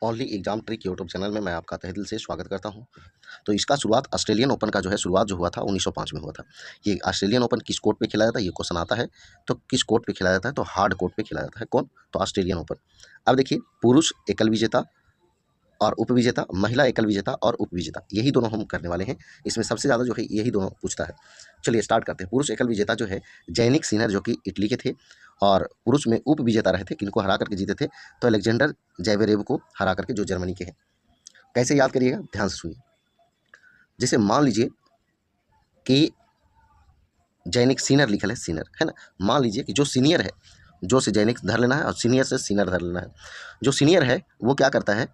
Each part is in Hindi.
Only exam trick YouTube channel में मैं आपका तहे दिल से स्वागत करता हूं। तो इसका शुरुआत ऑस्ट्रेलियन ओपन का जो है शुरुआत जो हुआ था 1905 में हुआ था। ये ऑस्ट्रेलियन ओपन किस कोर्ट पे खेला जाता है, ये क्वेश्चन आता है। तो किस कोर्ट पे खेला जाता है, तो हार्ड कोर्ट पे खेला जाता है। कौन? तो ऑस्ट्रेलियन ओपन। अब देखिए, पुरुष एकल विजेता और उपविजेता, महिला एकल विजेता और उपविजेता, यही दोनों हम करने वाले हैं। इसमें सबसे ज़्यादा जो है यही दोनों पूछता है। चलिए स्टार्ट करते हैं। पुरुष एकल विजेता जो है जैनिक सिनर, जो कि इटली के थे, और पुरुष में उप विजेता रहे थे, किनको हरा करके जीते थे, तो अलेक्जेंडर ज़वेरेव को हरा करके, जो जर्मनी के हैं। कैसे याद करिएगा, ध्यान से सुनिए। जैसे मान लीजिए कि जैनिक सीनियर लिखल है, सीनियर है ना। मान लीजिए कि जो सीनियर है, जो से जैनिक धर लेना है और सीनियर से सीनियर धर लेना है। जो सीनियर है वो क्या करता है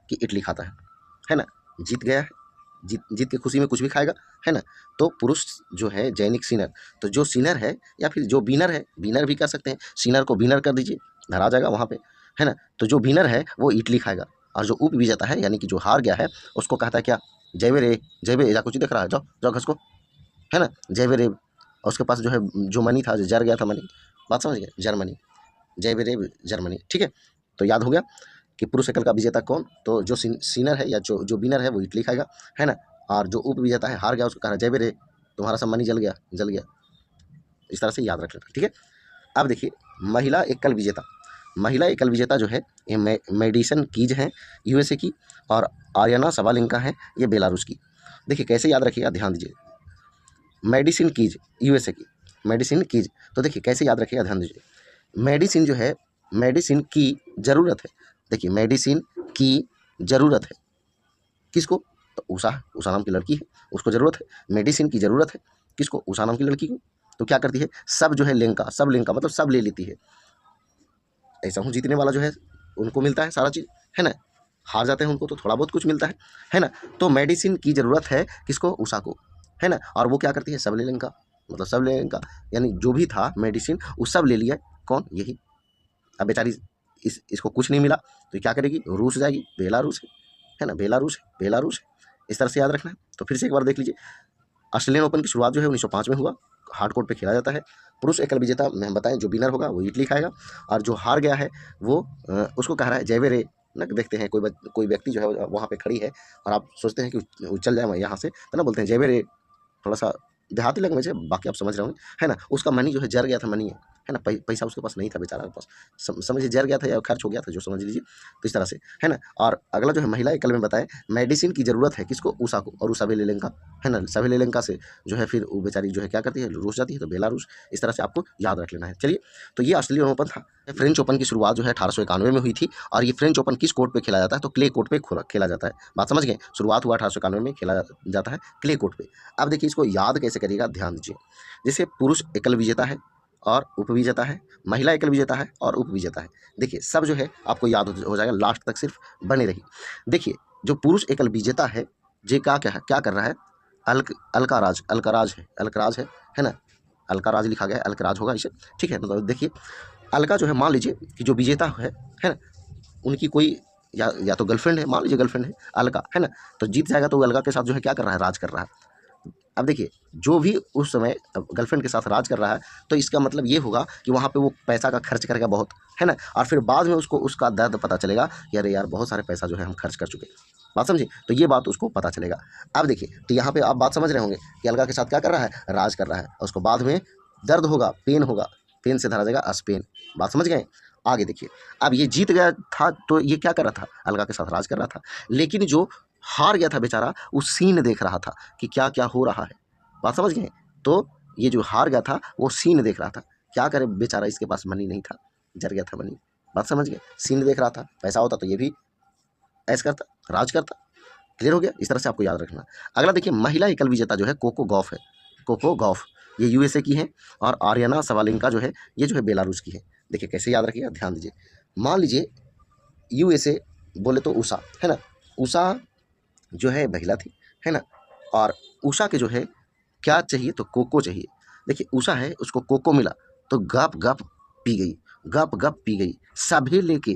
कि इडली खाता है ना। जीत गया है, जीत की खुशी में कुछ भी खाएगा, है ना। तो पुरुष जो है जैनिक सीनर, तो जो सीनर है या फिर जो बीनर है, बीनर भी कर सकते हैं, सीनर को बीनर कर दीजिए, धरा आ जाएगा वहाँ पे, है ना। तो जो बीनर है वो इडली खाएगा, और जो उप विजेता है यानी कि जो हार गया है उसको कहता है क्या, जयवे रे, जयवे जा, कुछ दिख रहा है, जाओ जाओ घस को, है ना, जयवे रे। और उसके पास जो है जो मनी था, जो जर गया था मनी, बात समझ गए, जर्मनी, जयवे रे जर्मनी, ठीक है। तो याद हो गया कि पुरुष एकल का विजेता कौन, तो जो सीनर है या जो विनर है वो इडली खाएगा, है ना। और जो उप विजेता है, हार गया, उसको कहा जय बेरे, तुम्हारा सब मनी जल गया, जल गया। इस तरह से याद रख लेना, ठीक है। अब देखिए, महिला एकल विजेता, महिला एकल विजेता जो है ये मेडिसन कीज है, यूएसए की, और आर्यना सबालेंका है, ये बेलारूस की। देखिए कैसे याद रखिएगा, ध्यान दीजिए। मेडिसिन कीज यूएसए की, मेडिसिन कीज, तो देखिए कैसे याद रखिएगा, ध्यान दीजिए। मेडिसिन जो है, मेडिसिन की ज़रूरत है। देखिए मेडिसिन की ज़रूरत है किसको, तो उषा, उषा नाम की लड़की है, उसको ज़रूरत है मेडिसिन की ज़रूरत है। किसको? उषा नाम की लड़की को। तो क्या करती है, सब जो है लेंका, सब लेंका मतलब सब ले लेती है। ऐसा हूँ जीतने वाला जो है उनको मिलता है सारा चीज़, है ना। हार जाते हैं उनको तो थोड़ा बहुत कुछ मिलता है ना। तो मेडिसिन की ज़रूरत है किसको? उषा को, है ना। और वो क्या करती है, सब ले लेंका, मतलब सब ले लेंका, यानी जो भी था मेडिसिन वो सब ले लिया। कौन? यही। अब बेचारी इसको कुछ नहीं मिला तो ये क्या करेगी, रूस जाएगी, बेलारूस है ना, बेलारूस है, बेलारूस है। इस तरह से याद रखना है। तो फिर से एक बार देख लीजिए, ऑस्ट्रेलियन ओपन की शुरुआत जो है 1905 में हुआ, हार्ड कोर्ट पे खेला जाता है। पुरुष एकल विजेता में हम बताएं, जो विनर होगा वो इटली खाएगा, और जो हार गया है वो उसको कह रहा है जयवे रे ना। देखते हैं कोई व्यक्ति जो है वहाँ पे खड़ी है, और आप सोचते हैं कि चल जाए यहाँ से, तो ना बोलते हैं जयवे रे, थोड़ा सा देहाती लैंग्वेज है, बाकी आप समझ रहे होंगे, है ना। उसका मनी जो है जर गया था, मनी है ना, पैसा उसके पास नहीं था बेचारा के पास, समझिए जर गया था या खर्च हो गया था, जो समझ लीजिए। तो इस तरह से, है ना। और अगला जो है महिला एकल में बताए, मेडिसिन की ज़रूरत है किसको? उषा को, और उषा बेलेलेंका, है ना। सवेलेलेंका से जो है फिर वो बेचारी जो है क्या करती है, रूस जाती है, तो बेलारूस। इस तरह से आपको याद रख लेना है। चलिए, तो ये ऑस्ट्रेलियन ओपन था। फ्रेंच ओपन की शुरुआत जो है 1891 में हुई थी, और ये फ्रेंच ओपन किस कोर्ट पे खेला जाता है, तो क्ले कोर्ट पे खेला जाता है। बात समझ गए, शुरुआत हुआ 1891 में, खेला जाता है क्ले कोर्ट पे। अब देखिए इसको याद कैसे करिएगा, ध्यान दीजिए। जैसे पुरुष एकल विजेता है और उपविजेता है, महिला एकल विजेता है और उपविजेता है। देखिए सब जो है आपको याद हो जाएगा, लास्ट तक सिर्फ बने रही। देखिए जो पुरुष एकल विजेता है, जे क्या कर रहा है, अलकाराज, अलकाराज है ना। अलकाराज लिखा गया है, अलकाराज होगा इसे, ठीक है। तो देखिए अलका जो है, मान लीजिए कि जो विजेता है ना, उनकी कोई या तो गर्लफ्रेंड है, मान लीजिए गर्लफ्रेंड है अलका, है ना। तो जीत जाएगा तो अलका के साथ जो है क्या कर रहा है, राज कर रहा है। अब देखिए जो भी उस समय गर्लफ्रेंड के साथ राज कर रहा है, तो इसका मतलब ये होगा कि वहाँ पे वो पैसा का खर्च करेगा बहुत, है ना। और फिर बाद में उसको उसका दर्द पता चलेगा कि अरे यार बहुत सारे पैसा जो है हम खर्च कर चुके, बात समझे। तो ये बात उसको पता चलेगा। अब देखिए, तो यहाँ पे आप बात समझ रहे होंगे कि अलगा के साथ क्या कर रहा है, राज कर रहा है, और उसको बाद में दर्द होगा, पेन होगा, पेन से धरा जाएगा अस्पेन, बात समझ गए। आगे देखिए, अब ये जीत गया था तो ये क्या कर रहा था, अलगा के साथ राज कर रहा था। लेकिन जो हार गया था बेचारा, वो सीन देख रहा था कि क्या क्या हो रहा है, बात समझ गए। तो ये जो हार गया था वो सीन देख रहा था, क्या करे बेचारा, इसके पास मनी नहीं था, जर गया था मनी, बात समझ गए। सीन देख रहा था, पैसा होता तो ये भी ऐस करता, राज करता। क्लियर हो गया, इस तरह से आपको याद रखना। अगला देखिए, महिला एकल विजेता जो है कोको गॉफ है, कोको गॉफ, ये यूएसए की है, और आर्यना सबालेंका जो है ये जो है बेलारूस की है। देखिए कैसे याद रखिएगा, ध्यान दीजिए। मान लीजिए यूएसए बोले तो उषा, है ना। उषा जो है महिला थी, है ना। और उषा के जो है क्या चाहिए, तो कोको चाहिए। देखिए उषा है, उसको कोको मिला तो गप गप पी गई, गप गप पी गई, सभी लेके।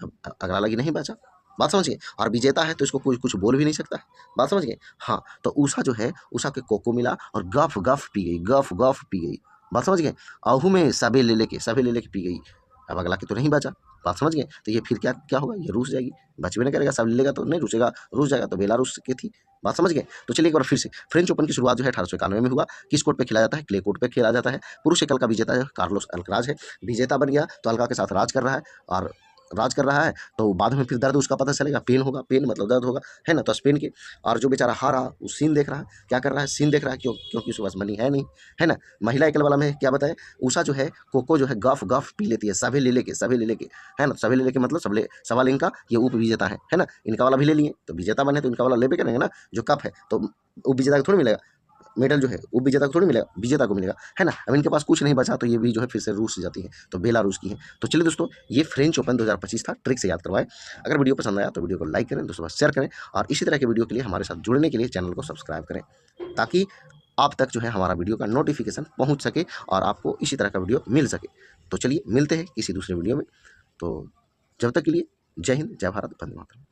अब अगला लगी नहीं बचा, बात समझ गए। और विजेता है तो इसको कुछ कुछ बोल भी नहीं सकता है, बात समझ गए। हाँ, तो उषा जो है, उषा के कोको मिला और गफ गफ पी गई, गफ गफ पी गई, बात समझ गए। आहू में सभी ले लेके पी गई। अब अगला की तो नहीं बचा, बात समझ गए। तो ये फिर क्या क्या होगा, ये रूस जाएगी, बचबे नहीं करेगा, सब ले लेगा तो नहीं रूसेगा, रूस जाएगा तो बेलारूस की थी। बात समझ गए। तो चलिए एक बार फिर से, फ्रेंच ओपन की शुरुआत जो है 1891 में हुआ। किस कोर्ट पे खेला जाता है, क्ले कोर्ट पे खेला जाता है। पुरुष एकल का विजेता जो है कार्लोस अल्कराज है, विजेता बन गया तो अल्का के साथ राज कर रहा है, और राज कर रहा है तो बाद में फिर दर्द उसका पता चलेगा, पेन होगा, पेन मतलब दर्द होगा, है ना। तो स्पेन के, और जो बेचारा हारा वो सीन देख रहा है, क्या कर रहा है, सीन देख रहा है, क्योंकि उसके पास मनी है नहीं, है ना। महिला एकल वाला में क्या बताए, उषा जो है कोको जो है गफ गफ पी लेती है, सभी ले लेके, सभी ले लेके, है ना। सभी ले लेके मतलब सब ले, सवाल इनका ये उप विजेता है ना। इनका वाला भी ले लिए तो विजेता बने तो इनका वाला लेबे करेंगे ना, जो कप है तो उप विजेता को थोड़ी मिलेगा, मेडल जो है उप विजेता को थोड़ी मिलेगा, विजेता को मिलेगा, है ना। अब इनके पास कुछ नहीं बचा तो ये भी जो है फिर से रूस जाती है, तो बेलारूस की है। तो चलिए दोस्तों, ये फ्रेंच ओपन 2025 था, ट्रिक से याद करवाए। अगर वीडियो पसंद आया तो वीडियो को लाइक करें, दोस्तों शेयर करें, और इसी तरह के वीडियो के लिए हमारे साथ जुड़ने के लिए चैनल को सब्सक्राइब करें, ताकि आप तक जो है हमारा वीडियो का नोटिफिकेशन पहुंच सके और आपको इसी तरह का वीडियो मिल सके। तो चलिए मिलते हैं किसी दूसरे वीडियो में। तो जब तक के लिए जय हिंद, जय भारत, वंदे मातरम।